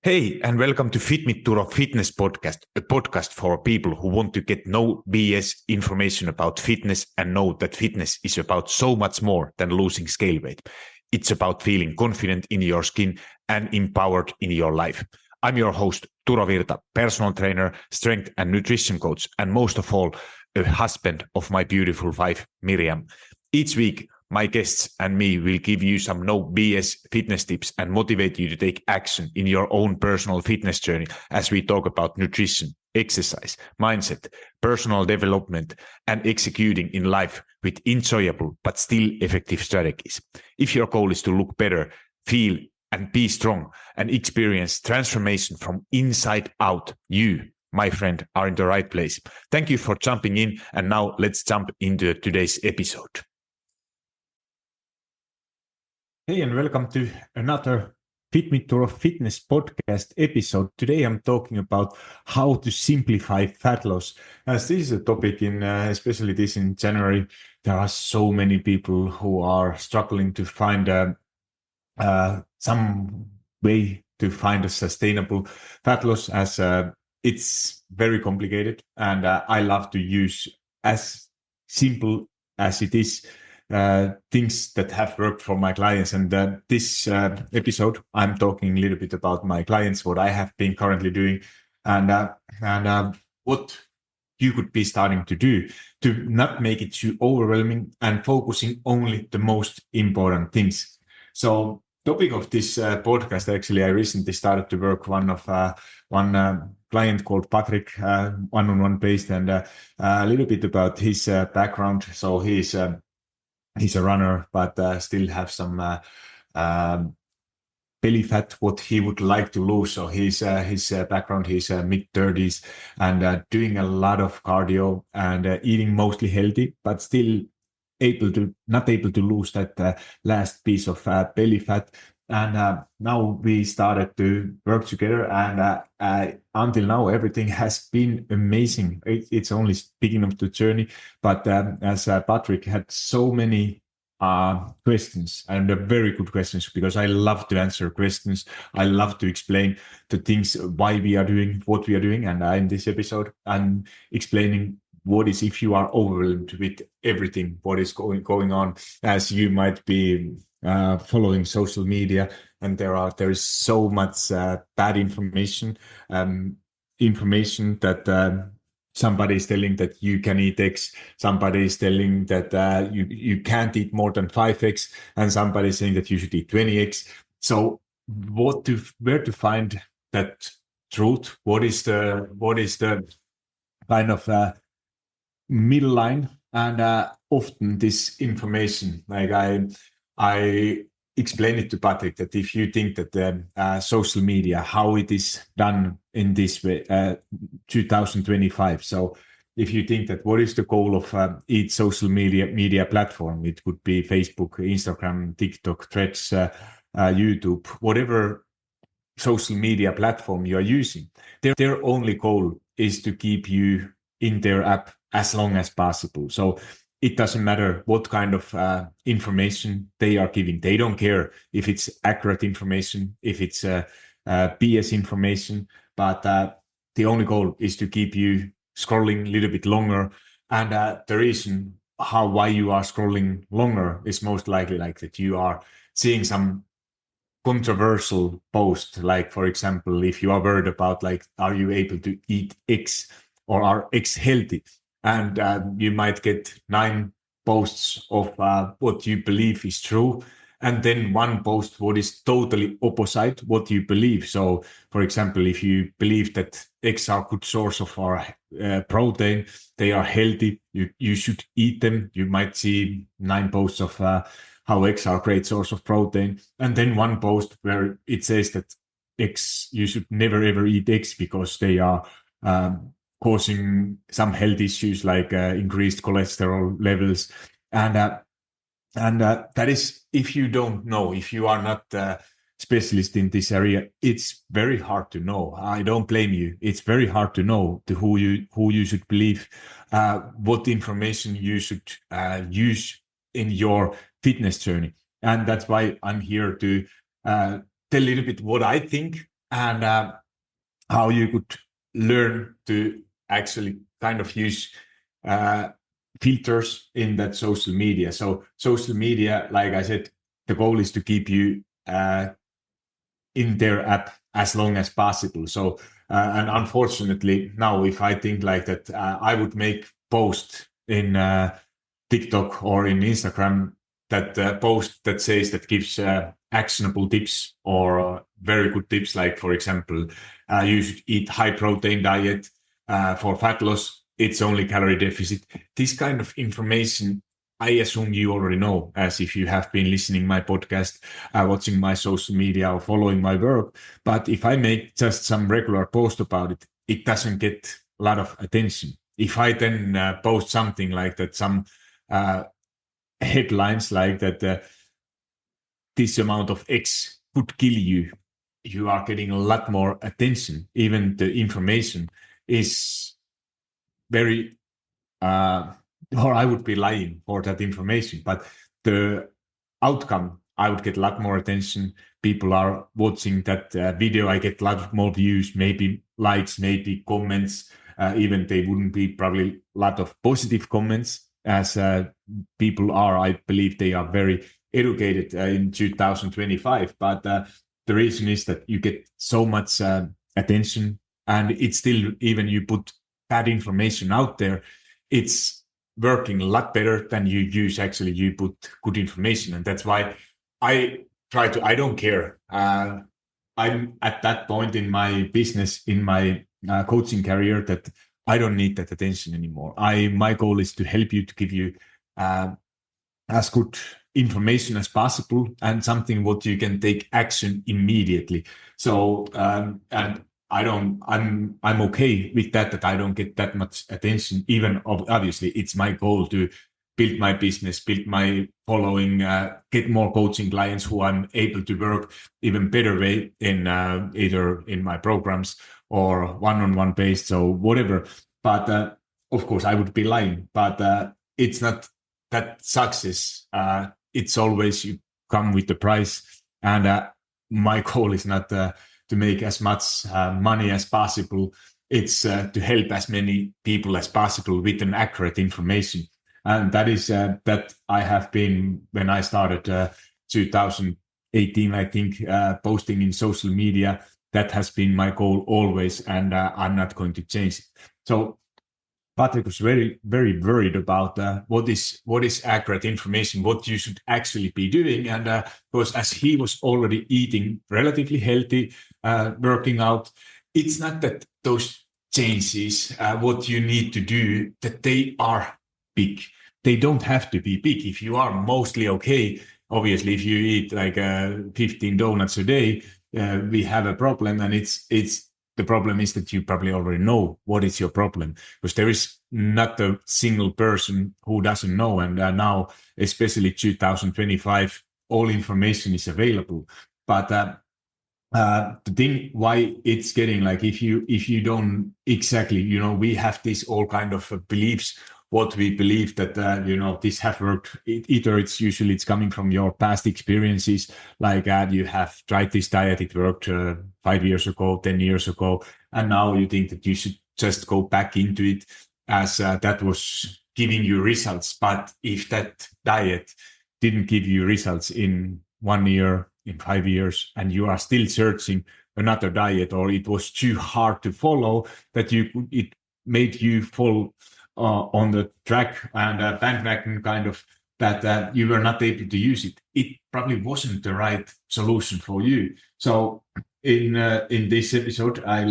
Hey, and welcome to Turo Fitness Podcast, a podcast for people who want to get no BS information about fitness and know that fitness is about so much more than losing scale weight. It's about feeling confident in your skin and empowered in your life. I'm your host, Turo Virta, personal trainer, strength and nutrition coach, and most of all, a husband of my beautiful wife, Miriam. Each week, my guests and me will give you some no BS fitness tips and motivate you to take action in your own personal fitness journey as we talk about nutrition, exercise, mindset, personal development, and executing in life with enjoyable but still effective strategies. If your goal is to look better, feel and be strong and experience transformation from inside out, you, my friend, are in the right place. Thank you for jumping in, and now let's jump into today's episode. Hey, and welcome to another Turo Fitness podcast episode. Today I'm talking about how to simplify fat loss. As this is a topic especially this in January, there are so many people who are struggling to find some way to find a sustainable fat loss, as it's very complicated, and I love to use as simple as it is things that have worked for my clients. And this episode, I'm talking a little bit about my clients, what I have been currently doing, and what you could be starting to do to not make it too overwhelming and focusing only the most important things. So topic of this podcast, actually, I recently started to work one client called Patrick, one-on-one based, and a little bit about his background. So he's a runner, but still have some belly fat, what he would like to lose. So his background, he's mid-30s and doing a lot of cardio and eating mostly healthy, but still not able to lose that last piece of belly fat. And now we started to work together, and until now everything has been amazing. It's only beginning of the journey, but as Patrick had so many questions, and very good questions, because I love to answer questions. I love to explain the things, why we are doing what we are doing, and in this episode I'm explaining what is if you are overwhelmed with everything what is going on, as you might be following social media, and there is so much bad information that somebody is telling that you can eat X, somebody is telling that you can't eat more than 5X, and somebody is saying that you should eat 20X. So where to find that truth? What is the kind of middle line? And often this information, like I explained it to Patrick, that if you think that social media, how it is done in this way, 2025. So if you think that what is the goal of each social media platform, it could be Facebook, Instagram, TikTok, Threads, YouTube, whatever social media platform you are using, their only goal is to keep you in their app as long as possible. So it doesn't matter what kind of information they are giving. They don't care if it's accurate information, if it's BS information, but the only goal is to keep you scrolling a little bit longer. And the reason why you are scrolling longer is most likely like that you are seeing some controversial post. Like, for example, if you are worried about, like, are you able to eat X, or are X healthy? And you might get 9 posts of what you believe is true, and then one post what is totally opposite what you believe. So, for example, if you believe that eggs are good source of our protein, they are healthy, you should eat them, you might see 9 posts of how eggs are a great source of protein, and then one post where it says that eggs, you should never ever eat eggs because they are causing some health issues like increased cholesterol levels. And that is, if you don't know, if you are not a specialist in this area, it's very hard to know. I don't blame you. It's very hard to know who you should believe, what information you should use in your fitness journey. And that's why I'm here to tell a little bit what I think and how you could learn to actually kind of use uh, filters in that social media. So social media, like I said, the goal is to keep you in their app as long as possible. So, and unfortunately, now if I think like that, I would make post in TikTok or in Instagram that post that says that gives actionable tips or very good tips, like for example, you should eat high protein diet for fat loss. It's only calorie deficit. This kind of information I assume you already know, as if you have been listening my podcast, watching my social media or following my work. But if I make just some regular post about it, it doesn't get a lot of attention. If I then post something like that, some uh, headlines like that, this amount of X could kill you, you are getting a lot more attention. Even the information is very or I would be lying for that information. But the outcome, I would get a lot more attention. People are watching that video. I get a lot more views, maybe likes, maybe comments. Even they wouldn't be probably a lot of positive comments, as people are. I believe they are very educated in 2025. But the reason is that you get so much attention, and it's still, even you put bad information out there, it's working a lot better than you use actually you put good information. And that's why I I don't care. I'm at that point in my business, in my coaching career, that I don't need that attention anymore. My goal is to help you, to give you uh, as good information as possible, and something what you can take action immediately. So and I'm okay with that I don't get that much attention. Even obviously it's my goal to build my business, build my following, get more coaching clients who I'm able to work even better way in either in my programs or one-on-one based, so whatever. But of course I would be lying, but it's not that success. It's always you come with the price, and my goal is not to make as much money as possible. It's to help as many people as possible with an accurate information, and that is that I have been when I started 2018, I think, posting in social media. That has been my goal always, and I'm not going to change it. So Patrick was very, very worried about what is accurate information, what you should actually be doing, and because as he was already eating relatively healthy, working out, it's not that those changes, what you need to do, that they are big. They don't have to be big. If you are mostly okay, obviously, if you eat like 15 donuts a day, we have a problem, and it's the problem is that you probably already know what is your problem, because there is not a single person who doesn't know. And now, especially 2025, all information is available. But the thing why it's getting like, if you don't exactly, we have this all kind of beliefs, what we believe that this have worked. Either it's usually it's coming from your past experiences, like you have tried this diet, it worked 5 years ago, 10 years ago, and now you think that you should just go back into it, as that was giving you results. But if that diet didn't give you results in 1 year, in 5 years, and you are still searching another diet, or it was too hard to follow, that it made you fall on the track and bandwagon kind of, that you were not able to use it, it probably wasn't the right solution for you. So in this episode, I'm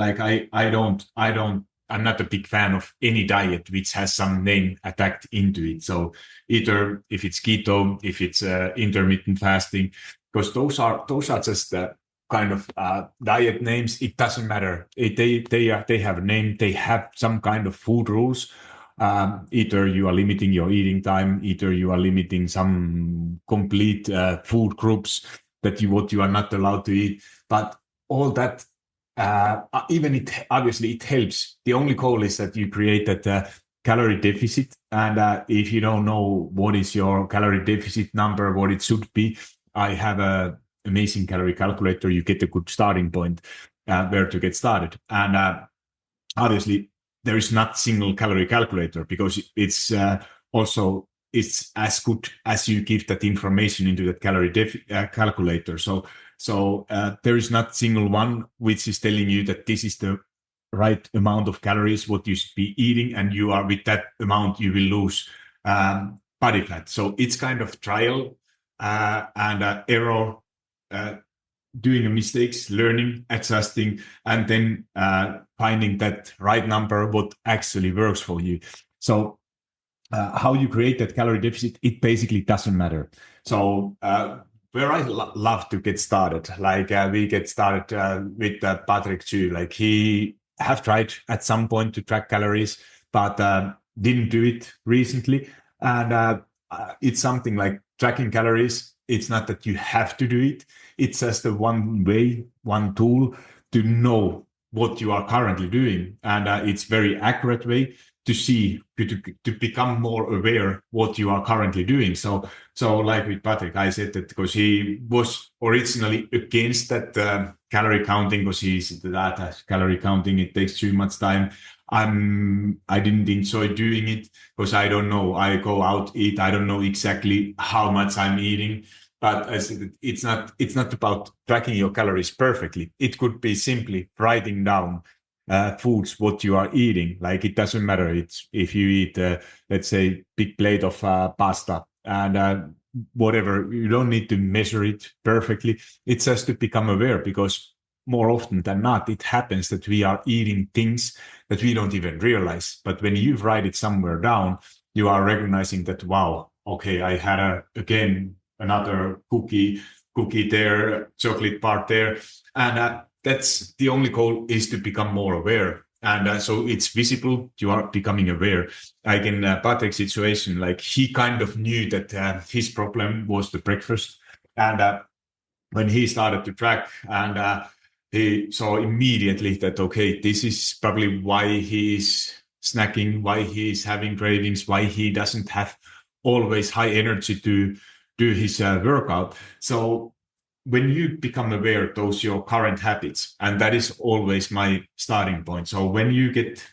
not a big fan of any diet which has some name attacked into it. So either if it's keto, if it's intermittent fasting, because those are just kind of diet names. It doesn't matter. They have a name. They have some kind of food rules. Either you are limiting your eating time, either you are limiting some complete food groups that what you are not allowed to eat. But all that, even it obviously it helps. The only goal is that you create that calorie deficit, and if you don't know what is your calorie deficit number, what it should be, I have a amazing calorie calculator. You get a good starting point. where to get started. And obviously, there is not single calorie calculator because it's also it's as good as you give that information into that calorie calculator. So there is not single one which is telling you that this is the right amount of calories what you should be eating, and you are with that amount you will lose body fat. So it's kind of trial and error, doing a mistakes, learning, adjusting, and then finding that right number what actually works for you. So how you create that calorie deficit, it basically doesn't matter. So where I love to get started, like we get started with Patrick too. Like he have tried at some point to track calories, but didn't do it recently. And it's something like tracking calories. It's not that you have to do it. It's just the one way, one tool to know what you are currently doing. And it's very accurate way to see, to become more aware what you are currently doing. So like with Patrick, I said that because he was originally against that calorie counting, because he said that calorie counting, it takes too much time. I didn't enjoy doing it because I don't know. I go out eat. I don't know exactly how much I'm eating. But I said it's not about tracking your calories perfectly. It could be simply writing down foods what you are eating. Like it doesn't matter. It's if you eat let's say big plate of pasta and whatever. You don't need to measure it perfectly. It's just to become aware, because more often than not, it happens that we are eating things that we don't even realize. But when you write it somewhere down, you are recognizing that, wow, okay, I had again another cookie there, chocolate part there. And that's the only goal, is to become more aware. And so it's visible, you are becoming aware. Like in Patrick's situation, like he kind of knew that his problem was the breakfast. And when he started to track, and he saw immediately that, okay, this is probably why he is snacking, why he is having cravings, why he doesn't have always high energy to do his workout. So when you become aware those your current habits, and that is always my starting point. So when you get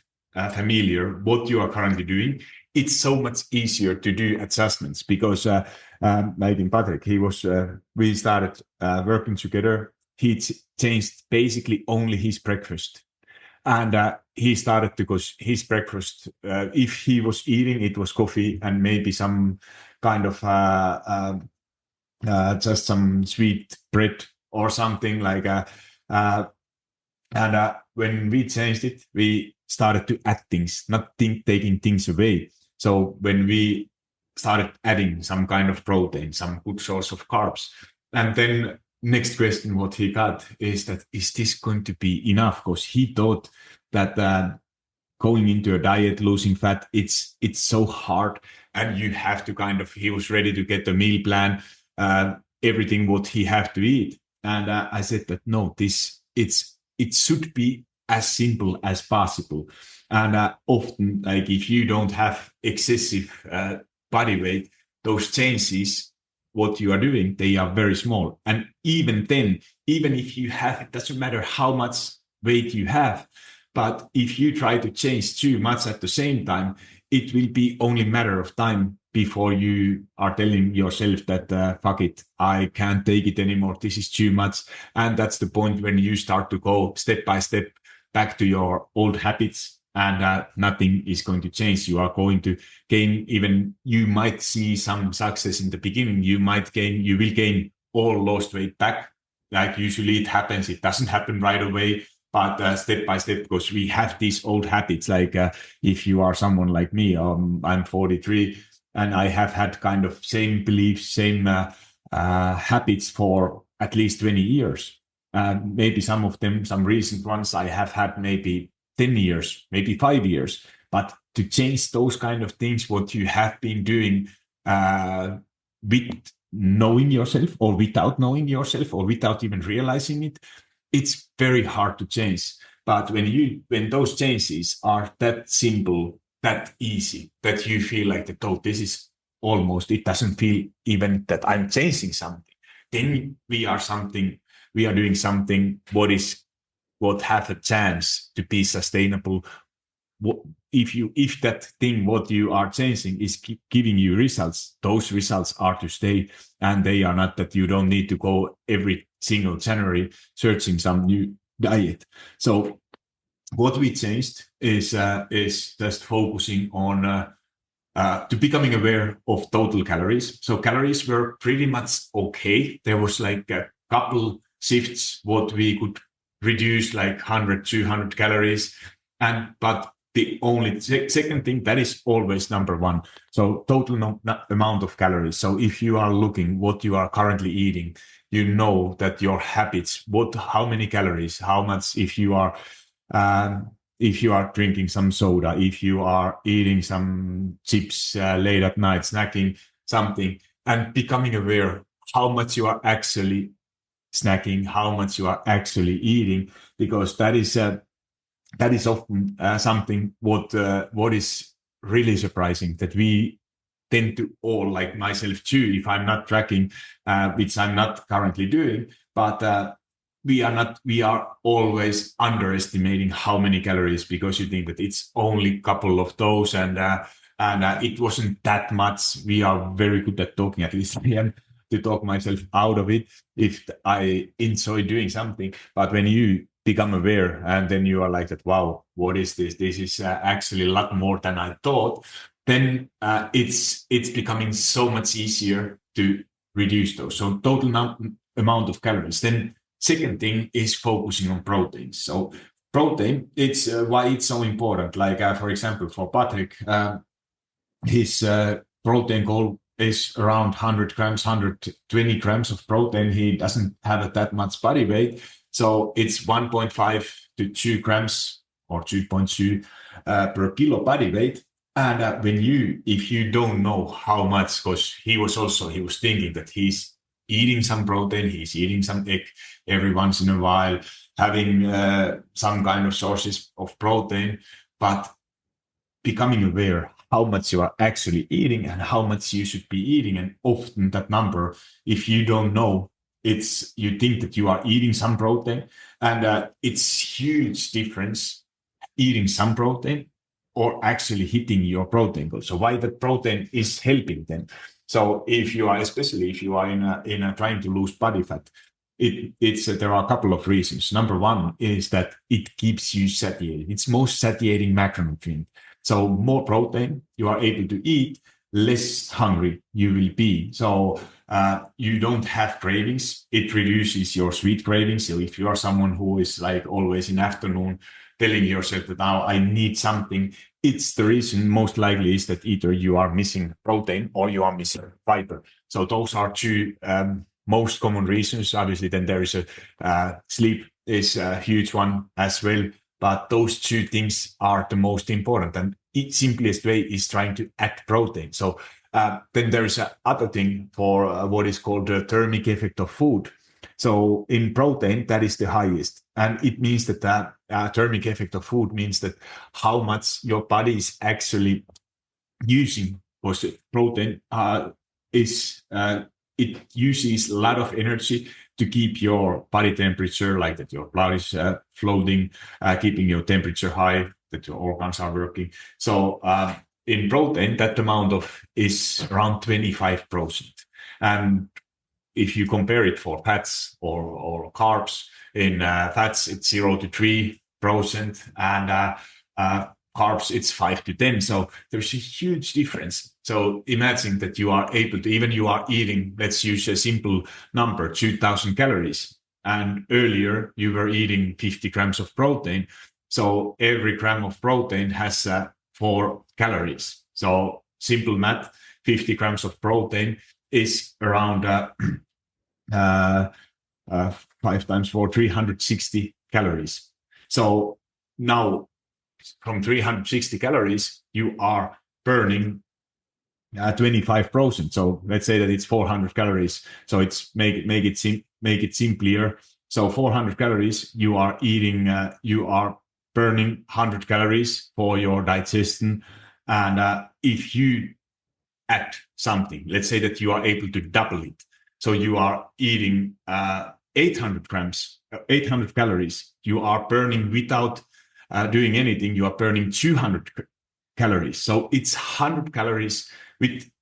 familiar what you are currently doing, it's so much easier to do adjustments, because like in Patrick, we started working together. He changed basically only his breakfast. And he started, because his breakfast, if he was eating, it was coffee and maybe some kind of just some sweet bread or something like. And when we changed it, we started to add things, not taking things away. So when we started adding some kind of protein, some good source of carbs, and then next question what he got is that, is this going to be enough? Because he thought that going into a diet, losing fat, it's so hard, and you have to he was ready to get the meal plan, everything what he have to eat. And I said that no, it should be as simple as possible. And often, like if you don't have excessive body weight, those changes what you are doing, they are very small. And even then, even if you have, it doesn't matter how much weight you have, but if you try to change too much at the same time, it will be only a matter of time before you are telling yourself that, fuck it, I can't take it anymore. This is too much. And that's the point when you start to go step by step back to your old habits, and nothing is going to change. You are going to gain, even you might see some success in the beginning. You will gain all lost weight back. Like usually it happens. It doesn't happen right away, but step by step, because we have these old habits. Like if you are someone like me, I'm 43, and I have had kind of same beliefs, same habits for at least 20 years. Maybe some of them, some recent ones, I have had maybe 10 years, maybe 5 years. But to change those kind of things, what you have been doing with knowing yourself, or without knowing yourself, or without even realizing it, it's very hard to change. But when those changes are that simple, that easy, that you feel like that, oh, this is almost, it doesn't feel even that I'm changing something, then we are doing something what is what have a chance to be sustainable. What, if that thing what you are changing is giving you results, those results are to stay, and they are not that you don't need to go every single January searching some new diet. So what we changed is just focusing on to becoming aware of total calories. So calories were pretty much okay. There was like a couple shifts what we could reduce, like 100, 200 calories. But the only second thing that is always number one. So total amount of calories. So if you are looking what you are currently eating, you know that your habits, how many calories, how much, if you are drinking some soda, if you are eating some chips late at night, snacking something, and becoming aware how much you are actually snacking, how much you are actually eating, because that is often something what is really surprising, that we tend to all, like myself too, if I'm not tracking, which I'm not currently doing, but we are always underestimating how many calories, because you think that it's only a couple of those, and it wasn't that much. We are very good at talking, at least I am, to talk myself out of it if I enjoy doing something. But when you become aware and then you are like that, wow, what is this? This is actually a lot more than I thought. Then it's becoming so much easier to reduce those. So total amount of calories. Then second thing is focusing on proteins. So protein, it's why it's so important. Like for example, for Patrick, his protein goal is around 100 grams, 120 grams of protein. He doesn't have that much body weight. So it's 1.5 to 2 grams or 2.2 per kilo body weight. And if you don't know how much, because he was thinking that he's eating some protein, he's eating some egg every once in a while, having some kind of sources of protein, but becoming aware how much you are actually eating and how much you should be eating. And often that number, if you don't know, you think that you are eating some protein, and it's huge difference eating some protein or actually hitting your protein goal. So why the protein is helping them. So especially if you are in a trying to lose body fat, there are a couple of reasons. Number one is that it keeps you satiated. It's most satiating macronutrient. So more protein you are able to eat, less hungry you will be. So you don't have cravings. It reduces your sweet cravings. So if you are someone who is like always in afternoon telling yourself that now I need something, it's the reason most likely is that either you are missing protein or you are missing fiber. So those are two most common reasons. Obviously, then there is sleep is a huge one as well. But those two things are the most important. And the simplest way is trying to add protein. So then there is another thing for what is called the thermic effect of food. So in protein, that is the highest. And it means that the thermic effect of food means that how much your body is actually using, because protein it uses a lot of energy to keep your body temperature, like that your blood is floating, keeping your temperature high, that your organs are working. So in protein, that amount is around 25%. And if you compare it for fats or carbs, in fats it's 0 to 3%, and carbs it's 5 to 10. So there's a huge difference. So imagine that you are able to, even you are eating, let's use a simple number, 2000 calories. And earlier you were eating 50 grams of protein. So every gram of protein has 4 calories. So simple math, 50 grams of protein is around 5 times 4, 360 calories. So now from 360 calories, you are burning 25%. So let's say that it's 400 calories. So it's make it simpler. So 400 calories, you are eating, you are burning 100 calories for your digestion. And if you add something, let's say that you are able to double it. So you are eating 800 calories you are burning without doing anything. You are burning 200 calories. So it's 100 calories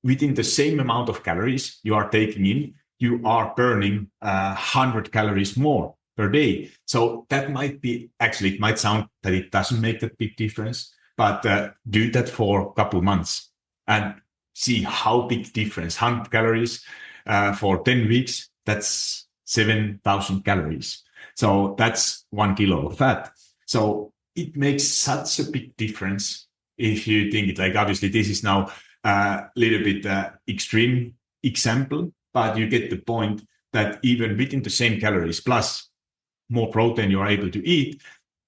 within the same amount of calories you are taking in. You are burning 100 calories more per day. So that might be, actually, it might sound that it doesn't make that big difference, but do that for a couple of months and see how big difference. 100 calories for 10 weeks, that's 7,000 calories. So that's 1 kilo of fat. So it makes such a big difference if you think it. Like, obviously, this is now a little bit extreme example, but you get the point that even within the same calories plus more protein you are able to eat,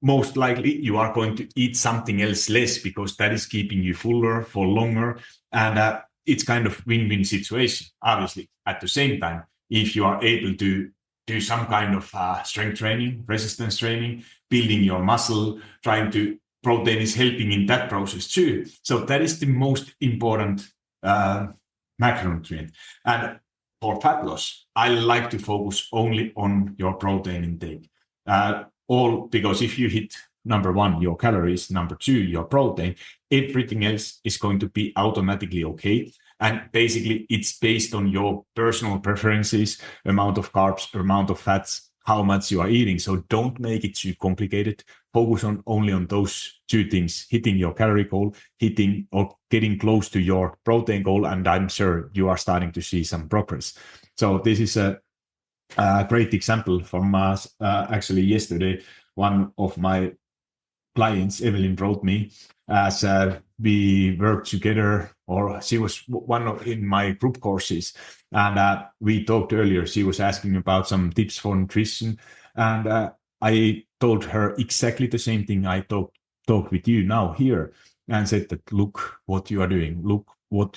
most likely you are going to eat something else less because that is keeping you fuller for longer. And it's kind of win-win situation. Obviously, at the same time, if you are able to do some kind of strength training, resistance training, building your muscle, protein is helping in that process too. So that is the most important macronutrient. And for fat loss, I like to focus only on your protein intake. Because if you hit number one, your calories, number two, your protein, everything else is going to be automatically okay. And basically, it's based on your personal preferences, amount of carbs, amount of fats, how much you are eating. So don't make it too complicated. Focus only on those two things: hitting your calorie goal, hitting or getting close to your protein goal. And I'm sure you are starting to see some progress. So this is a great example from actually yesterday. One of my clients, Evelyn, wrote me as we worked together, or she was in my group courses, and we talked earlier. She was asking about some tips for nutrition, and I told her exactly the same thing I talked with you now here, and said that, look what you are doing, look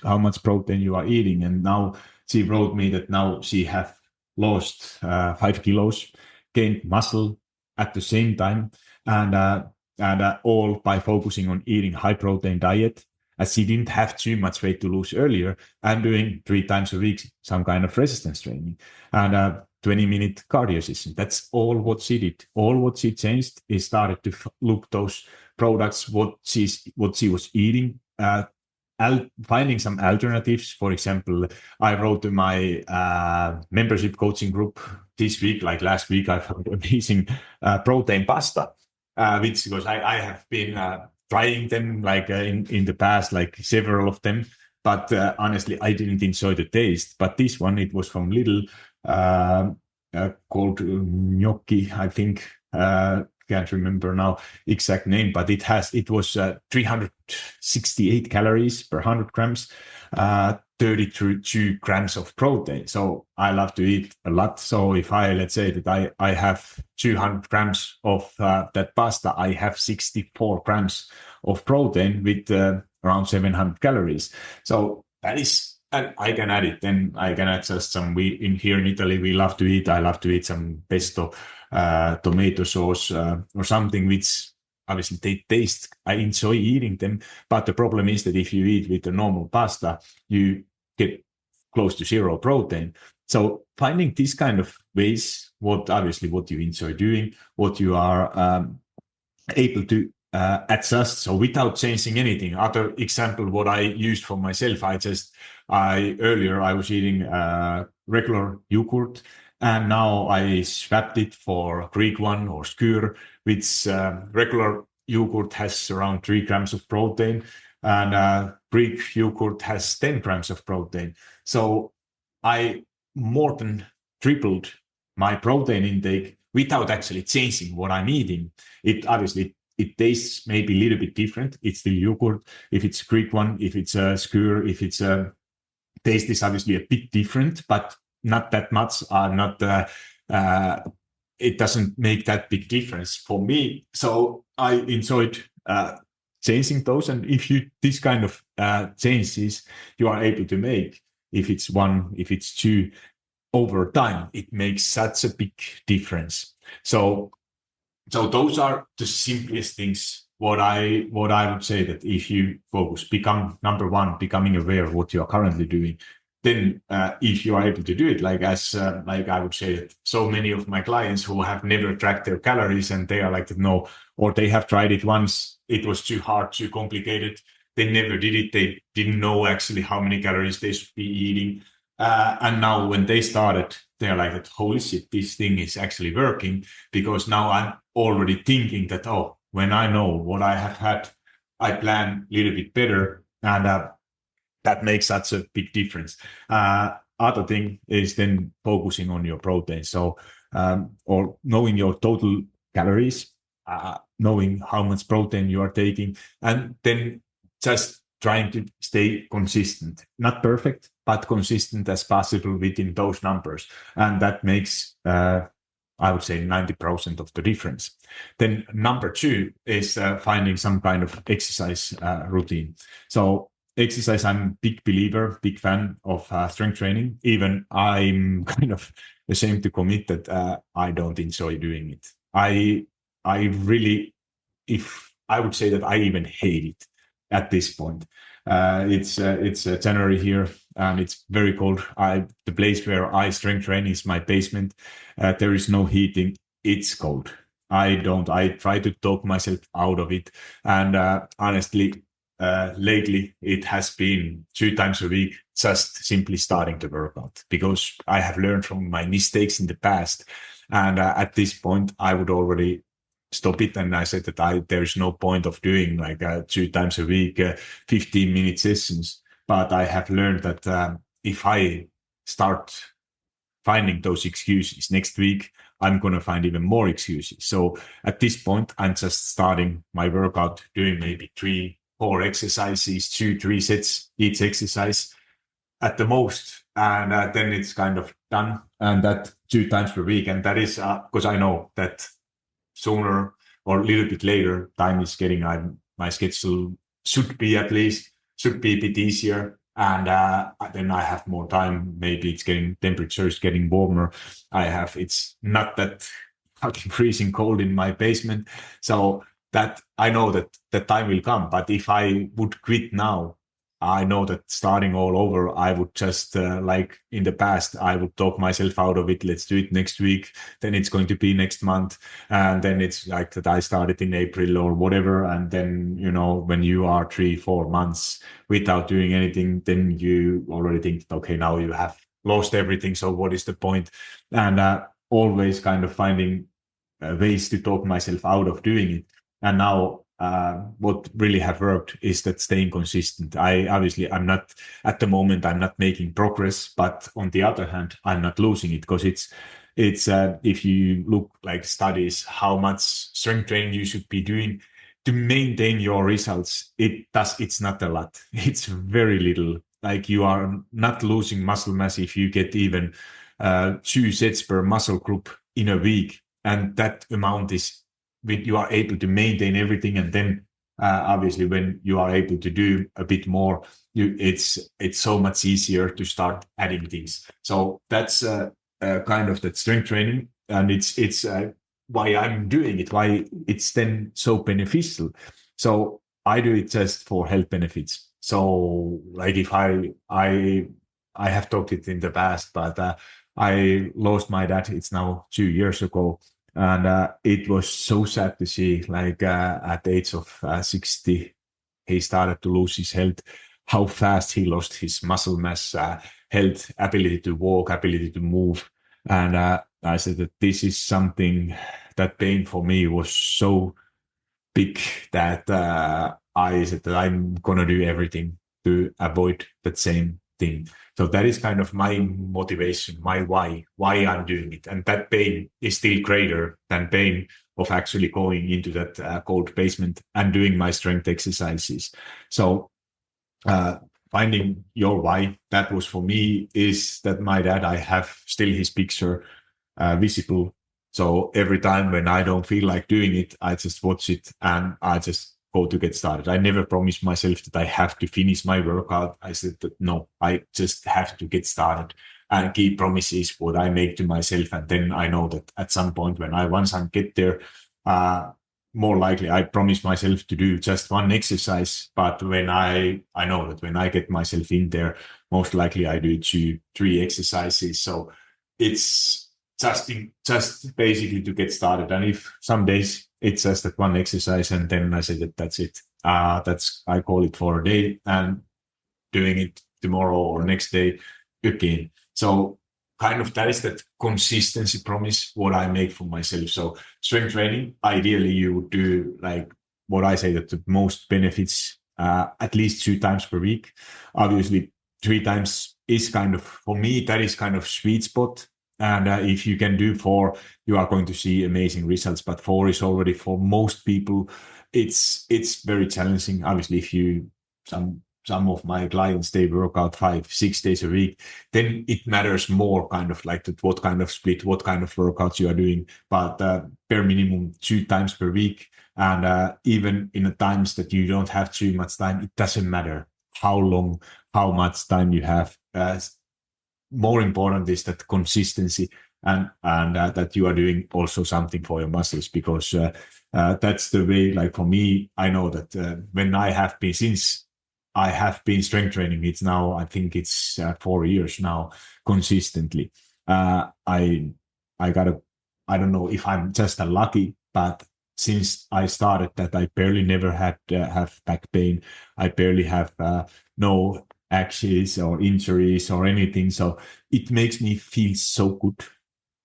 how much protein you are eating. And now she wrote me that now she have lost 5 kilos, gained muscle at the same time, and all by focusing on eating high protein diet, as she didn't have too much weight to lose earlier, and doing 3 times a week some kind of resistance training and a 20-minute cardio session. That's all what she did. All what she changed is started to look those products, what she was eating, finding some alternatives. For example, I wrote to my membership coaching group this week, like last week, I found amazing protein pasta, which, because I have been trying them like in the past, like several of them, but honestly, I didn't enjoy the taste. But this one, it was from Lidl, called gnocchi, I think. Can't remember now exact name, but it was 368 calories per 100 grams, 32 grams of protein. So I love to eat a lot. So if let's say that I have 200 grams of that pasta, I have 64 grams of protein with around 700 calories. So that is, and I can add it. Then I can add just some. Here in Italy, we love to eat. I love to eat some pesto, tomato sauce, or something which obviously they taste. I enjoy eating them, but the problem is that if you eat with the normal pasta, you get close to zero protein. So finding these kind of ways, what you enjoy doing, what you are able to adjust, so without changing anything. Other example, what I used for myself, earlier I was eating regular yogurt, and now I swapped it for Greek one or skyr, which regular yogurt has around 3 grams of protein, and Greek yogurt has 10 grams of protein. So I more than tripled my protein intake without actually changing what I'm eating. It tastes maybe a little bit different. It's still yogurt. If it's Greek one, if it's a skyr, if it's a taste is obviously a bit different, but not that much. It doesn't make that big difference for me. So I enjoyed changing those. And if this kind of changes you are able to make, if it's one, if it's two, over time, it makes such a big difference. So those are the simplest things. What I would say, that if you focus, become number one, becoming aware of what you are currently doing, then if you are able to do it, like like I would say that so many of my clients who have never tracked their calories and they are like, no, or they have tried it once, it was too hard, too complicated. They never did it. They didn't know actually how many calories they should be eating. And now when they started, they're like, holy shit, this thing is actually working, because now I'm already thinking that, oh, when I know what I have had, I plan a little bit better. And that makes such a big difference. Other thing is then focusing on your protein. So, or knowing your total calories, knowing how much protein you are taking, and then just trying to stay consistent, not perfect, but consistent as possible within those numbers. And that makes, I would say, 90% of the difference. Then number two is finding some kind of exercise routine. So exercise, I'm a big believer, big fan of strength training. Even I'm kind of ashamed to commit that I don't enjoy doing it. I really, if I would say that I even hate it at this point. It's January here and it's very cold. The place where I strength train is my basement. There is no heating. It's cold. I try to talk myself out of it. And honestly, lately it has been 2 times a week, just simply starting to work out, because I have learned from my mistakes in the past. And at this point, I would already stop it. And I said that there is no point of doing like 2 times a week, 15-minute sessions. But I have learned that if I start finding those excuses next week, I'm going to find even more excuses. So at this point, I'm just starting my workout, doing maybe 3-4 exercises, 2-3 sets each exercise at the most. And then it's kind of done. And that 2 times per week. And that is because I know that sooner or a little bit later, time is getting, my schedule should be a bit easier. And then I have more time. Maybe it's temperatures getting warmer. It's not that fucking freezing cold in my basement. So that I know that the time will come. But if I would quit now, I know that starting all over, I would just, like in the past, I would talk myself out of it. Let's do it next week. Then it's going to be next month. And then it's like that I started in April or whatever. And then, when you are 3-4 months without doing anything, then you already think, okay, now you have lost everything. So what is the point? And always kind of finding ways to talk myself out of doing it. And now, what really have worked is that staying consistent. I'm not at the moment, I'm not making progress, but on the other hand, I'm not losing it, because it's if you look like studies, how much strength training you should be doing to maintain your results, it's not a lot. It's very little. Like, you are not losing muscle mass if you get even 2 sets per muscle group in a week. And that amount is, you are able to maintain everything. And then obviously when you are able to do a bit more, it's so much easier to start adding things. So that's kind of that strength training. And it's why I'm doing it, why it's then so beneficial. So I do it just for health benefits. So like, if I have talked it in the past, but I lost my dad, it's now 2 years ago. And it was so sad to see, like, at the age of 60, he started to lose his health, how fast he lost his muscle mass, health, ability to walk, ability to move. And I said that this is something, that pain for me was so big that I said that I'm going to do everything to avoid that same thing. So that is kind of my motivation, my why I'm doing it. And that pain is still greater than pain of actually going into that cold basement and doing my strength exercises. So finding your why, that was for me, is that my dad, I have still his picture visible. So every time when I don't feel like doing it, I just watch it and I just go to get started. I never promised myself that I have to finish my workout. I said that no, I just have to get started and keep promises what I make to myself. And then I know that at some point when once I get there, more likely I promise myself to do just one exercise, but when I know that when I get myself in there, most likely I do 2, 3 exercises. So it's just basically to get started. And if some days it's just that one exercise, and then I say that that's it. That's I call it for a day, and doing it tomorrow or next day again. So kind of that is that consistency promise what I make for myself. So strength training, ideally you would do like what I say that the most benefits at least 2 times per week. Obviously, 3 times is kind of for me that is kind of sweet spot. And if you can do 4, you are going to see amazing results. But 4 is already for most people. It's very challenging. Obviously, if you some of my clients, they work out 5, 6 days a week, then it matters more kind of like that, what kind of split, what kind of workouts you are doing, but bare minimum 2 times per week. And even in the times that you don't have too much time, it doesn't matter how long, how much time you have. More important is that consistency and that you are doing also something for your muscles, because that's the way, like for me, I know that when I have been, since I have been strength training. It's now, I think it's 4 years now consistently. I gotta, I don't know if I'm just lucky, but since I started that, I barely never had have back pain. I barely have no axes or injuries or anything. So it makes me feel so good.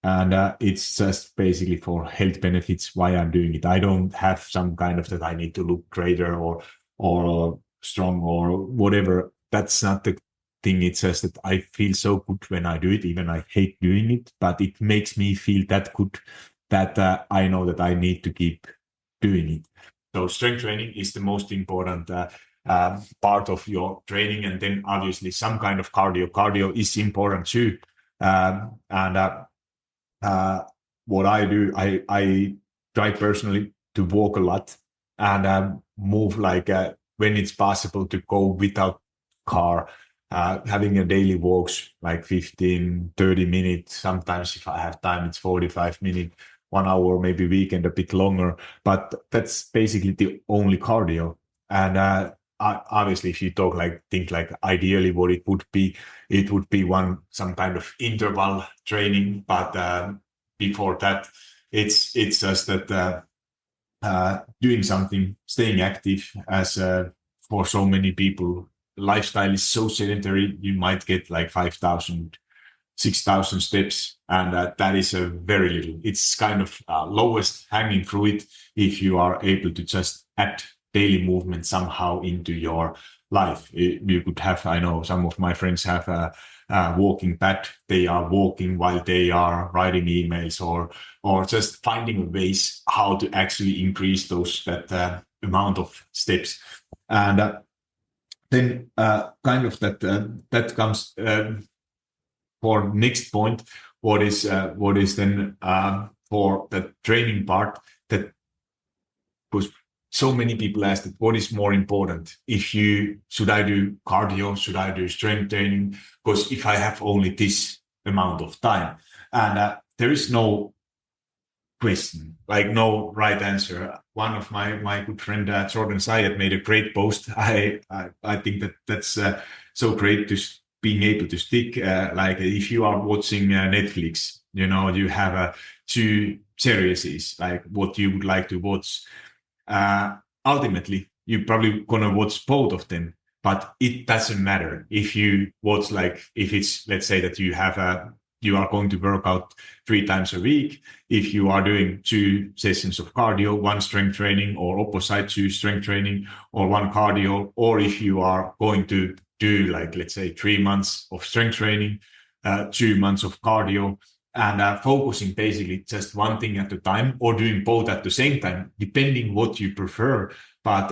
And it's just basically for health benefits why I'm doing it. I don't have some kind of that I need to look greater or strong or whatever. That's not the thing. It's just that I feel so good when I do it. Even I hate doing it, but it makes me feel that good that I know that I need to keep doing it. So strength training is the most important part of your training, and then obviously some kind of cardio. Cardio is important too, and uh, what I do, I try personally to walk a lot and move like when it's possible to go without car, having a daily walks like 15, 30 minutes. Sometimes if I have time, it's 45 minutes, 1 hour, maybe weekend a bit longer. But that's basically the only cardio. And obviously, if you talk like think like ideally what it would be some kind of interval training. But before that, it's just that doing something, staying active, as for so many people, lifestyle is so sedentary. You might get like 5,000, 6,000 steps, and that is a very little. It's kind of lowest hanging fruit if you are able to just add daily movement somehow into your life. You could have, I know some of my friends have a walking pad. They are walking while they are writing emails, or just finding ways how to actually increase that amount of steps. And then kind of that comes for next point. What is then for the training part, that because so many people ask that what is more important, if you should I do cardio, should I do strength training, because if I have only this amount of time, and there is no question, like no right answer. One of my good friend Jordan Sayed made a great post. I think that's so great to being able to stick. Like if you are watching Netflix, you know you have 2 series like what you would like to watch. Ultimately, you're probably gonna watch both of them, but it doesn't matter if you watch like if it's let's say that you are going to work out 3 times a week. If you are doing 2 sessions of cardio, one strength training, or opposite 2 strength training, or one cardio, or if you are going to do like let's say 3 months of strength training, 2 months of cardio, and focusing basically just one thing at a time, or doing both at the same time, depending what you prefer. But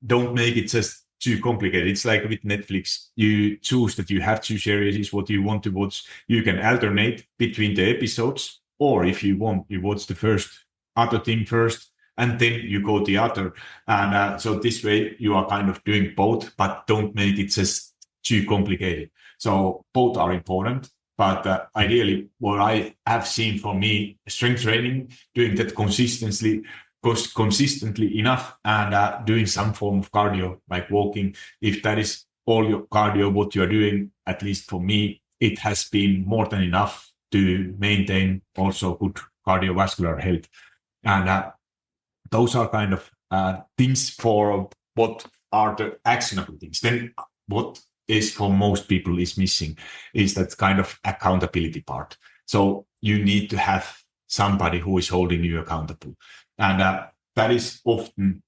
don't make it just too complicated. It's like with Netflix, you choose that you have 2 series, what you want to watch. You can alternate between the episodes, or if you want, you watch the first other thing first, and then you go the other. And so this way you are kind of doing both, but don't make it just too complicated. So both are important. But ideally, what I have seen for me, strength training, doing that consistently, consistently enough and doing some form of cardio, like walking. If that is all your cardio, what you're doing, at least for me, it has been more than enough to maintain also good cardiovascular health. And those are kind of things for what are the actionable things. Then what is for most people is missing is that kind of accountability part. So you need to have somebody who is holding you accountable. And that is often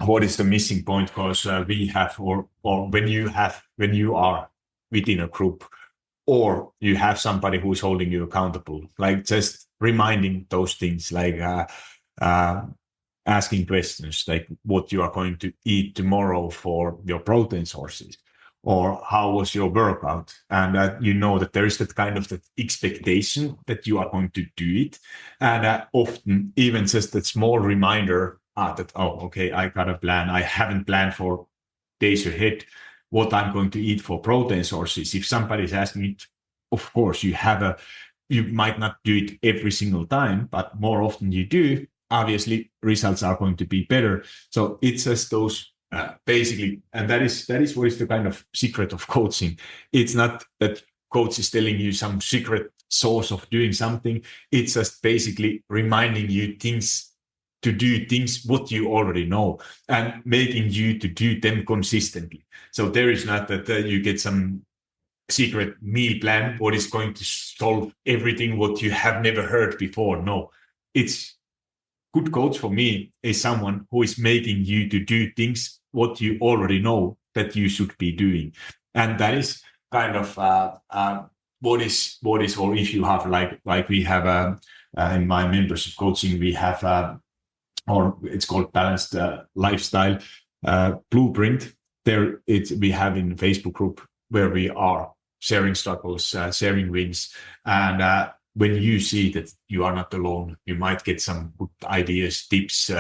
what is the missing point, because we have, or when you are within a group, or you have somebody who is holding you accountable, like just reminding those things, like uh, asking questions like what you are going to eat tomorrow for your protein sources, or how was your workout, and you know that there is that kind of that expectation that you are going to do it, and often even just that small reminder that, oh, okay, I got a plan. I haven't planned for days ahead what I'm going to eat for protein sources. If somebody's asking it, of course you might not do it every single time, but more often you do, obviously results are going to be better. So it's just those basically, and that is what is the kind of secret of coaching. It's not that coach is telling you some secret source of doing something. It's just basically reminding you things, to do things what you already know, and making you to do them consistently. So there is not that you get some secret meal plan what is going to solve everything what you have never heard before. No, it's good coach for me is someone who is making you to do things what you already know that you should be doing. And that is kind of what is, or if you have like we have in my membership coaching, we have or it's called balanced lifestyle blueprint. There we have in Facebook group where we are sharing struggles, sharing wins, and when you see that you are not alone, you might get some good ideas, tips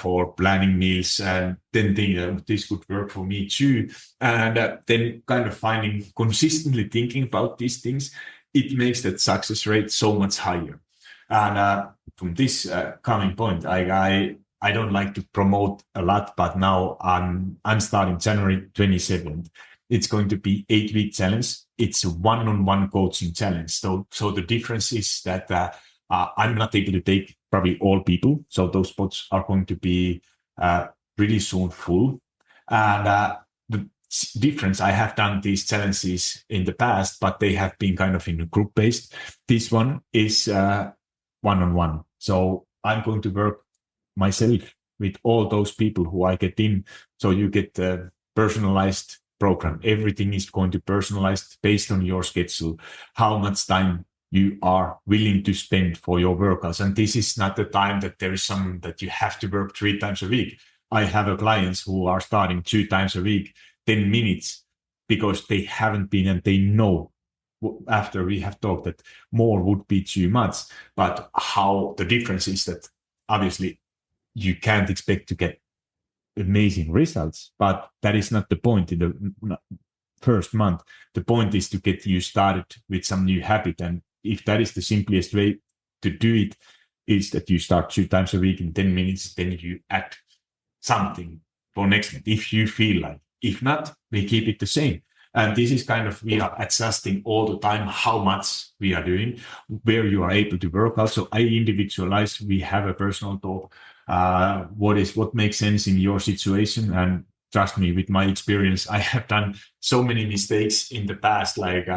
for planning meals, and then think this could work for me too. And then kind of consistently thinking about these things, it makes that success rate so much higher. And from this coming point, I don't like to promote a lot, but now I'm starting January 27th. It's going to be 8-week challenge. It's a one-on-one coaching challenge. So the difference is that I'm not able to take probably all people. So those spots are going to be really soon full. And the difference, I have done these challenges in the past, but they have been kind of in a group based. This one is one-on-one. So I'm going to work myself with all those people who I get in. So you get the personalized program. Everything is going to be personalized based on your schedule, how much time you are willing to spend for your workouts. And this is not the time that there is some that you have to work 3 times a week. I have clients who are starting 2 times a week, 10 minutes, because they haven't been, and they know after we have talked that more would be too much. But how the difference is that obviously you can't expect to get amazing results, but that is not the point in the first month. The point is to get you started with some new habit. And if that is the simplest way to do it, is that you start 2 times a week in 10 minutes, then you add something for next month if you feel like. If not, we keep it the same. And this is kind of, we are adjusting all the time how much we are doing, where you are able to work out. So I individualize, we have a personal talk, what makes sense in your situation. And trust me, with my experience, I have done so many mistakes in the past. Like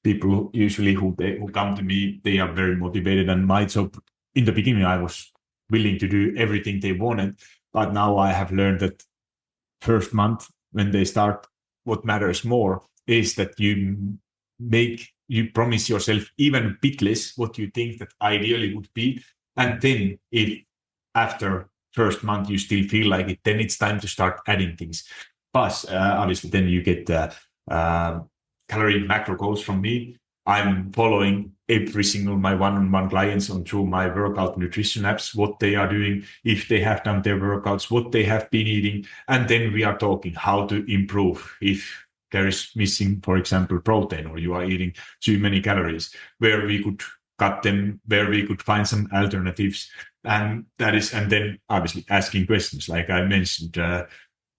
people usually who come to me, they are very motivated. And my job in the beginning, I was willing to do everything they wanted. But now I have learned that first month when they start, what matters more is that you promise yourself even a bit less what you think that ideally would be. And then if after first month you still feel like it, then it's time to start adding things. Plus, obviously, then you get calorie macro goals from me. I'm following every single my one-on-one clients on through my workout nutrition apps, what they are doing, if they have done their workouts, what they have been eating. And then we are talking how to improve if there is missing, for example, protein, or you are eating too many calories, where we could got them where we could find some alternatives. And then obviously asking questions, like I mentioned,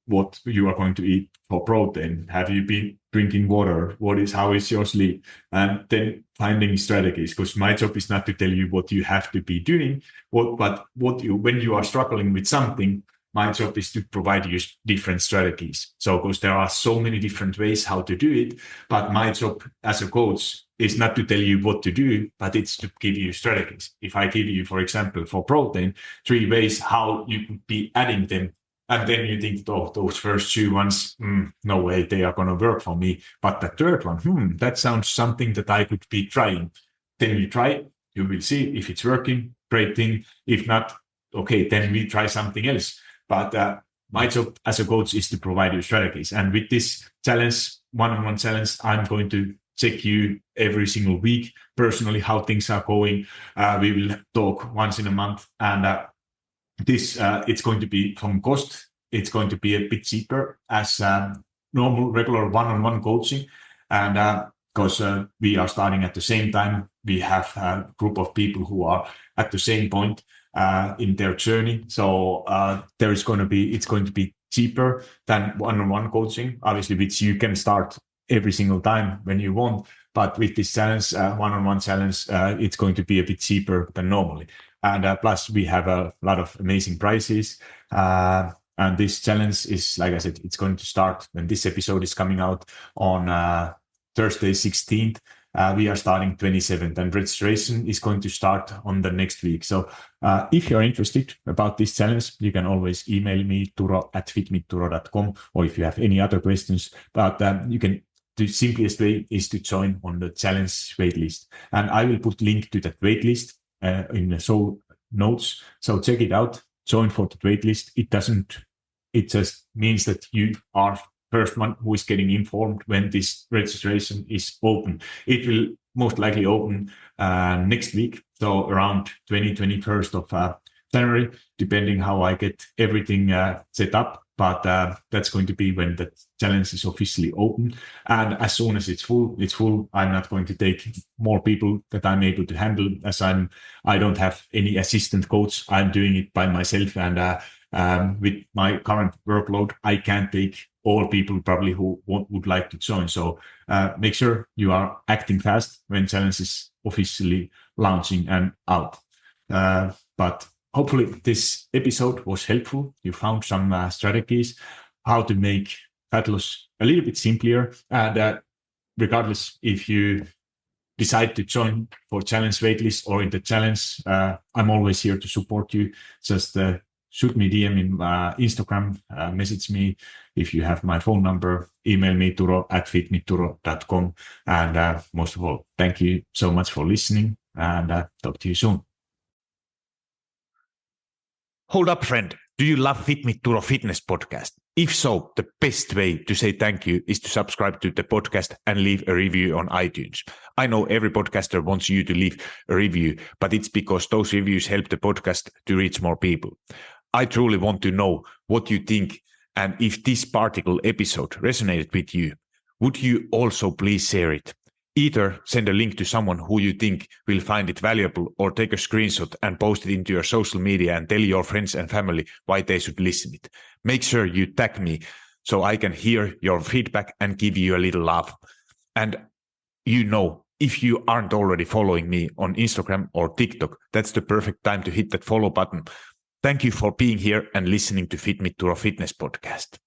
what you are going to eat for protein. Have you been drinking water? How is your sleep? And then finding strategies, because my job is not to tell you what you have to be doing, but when you are struggling with something, my job is to provide you different strategies. So, because there are so many different ways how to do it, but my job as a coach is not to tell you what to do, but it's to give you strategies. If I give you, for example, for protein, 3 ways how you could be adding them, and then you think, oh, those first 2 ones, no way, they are going to work for me. But the third one, that sounds something that I could be trying. Then you try, you will see if it's working, great thing. If not, okay, then we try something else. But my job as a coach is to provide you strategies. And with this challenge, one-on-one challenge, I'm going to check you every single week, personally, how things are going. We will talk once in a month, and it's going to be from cost. It's going to be a bit cheaper as normal, regular one-on-one coaching. And because we are starting at the same time, we have a group of people who are at the same point in their journey. So it's going to be cheaper than one-on-one coaching, obviously, which you can start every single time when you want. But with this challenge, one-on-one challenge, it's going to be a bit cheaper than normally. And plus, we have a lot of amazing prizes. And this challenge is, like I said, it's going to start when this episode is coming out on Thursday, 16th. We are starting 27th, and registration is going to start on the next week. So if you're interested about this challenge, you can always email me, turo@fitmeetturo.com, or if you have any other questions. But the simplest way is to join on the challenge waitlist. And I will put link to that waitlist in the show notes. So check it out, join for the waitlist. It just means that you are first one who is getting informed when this registration is open. It will most likely open next week, so around 21st of January, depending how I get everything set up. But that's going to be when the challenge is officially open. And as soon as it's full, I'm not going to take more people that I'm able to handle, as I don't have any assistant coach. I'm doing it by myself. And with my current workload, I can't take all people probably who would like to join. So make sure you are acting fast when challenge is officially launching and out. But hopefully this episode was helpful. You found some strategies how to make fat loss a little bit simpler. And regardless if you decide to join for challenge waitlist or in the challenge, I'm always here to support you. Just shoot me DM in Instagram, message me if you have my phone number, email me turo@fitmeetturo.com. And most of all, thank you so much for listening, and talk to you soon. Hold up, friend. Do you love Fit Me Turo Fitness podcast? If so, the best way to say thank you is to subscribe to the podcast and leave a review on iTunes. I know every podcaster wants you to leave a review, but it's because those reviews help the podcast to reach more people. I truly want to know what you think, and if this particular episode resonated with you, would you also please share it? Either send a link to someone who you think will find it valuable, or take a screenshot and post it into your social media and tell your friends and family why they should listen it. Make sure you tag me so I can hear your feedback and give you a little love. And if you aren't already following me on Instagram or TikTok, that's the perfect time to hit that follow button. Thank you for being here and listening to Fit Me Turo Fitness podcast.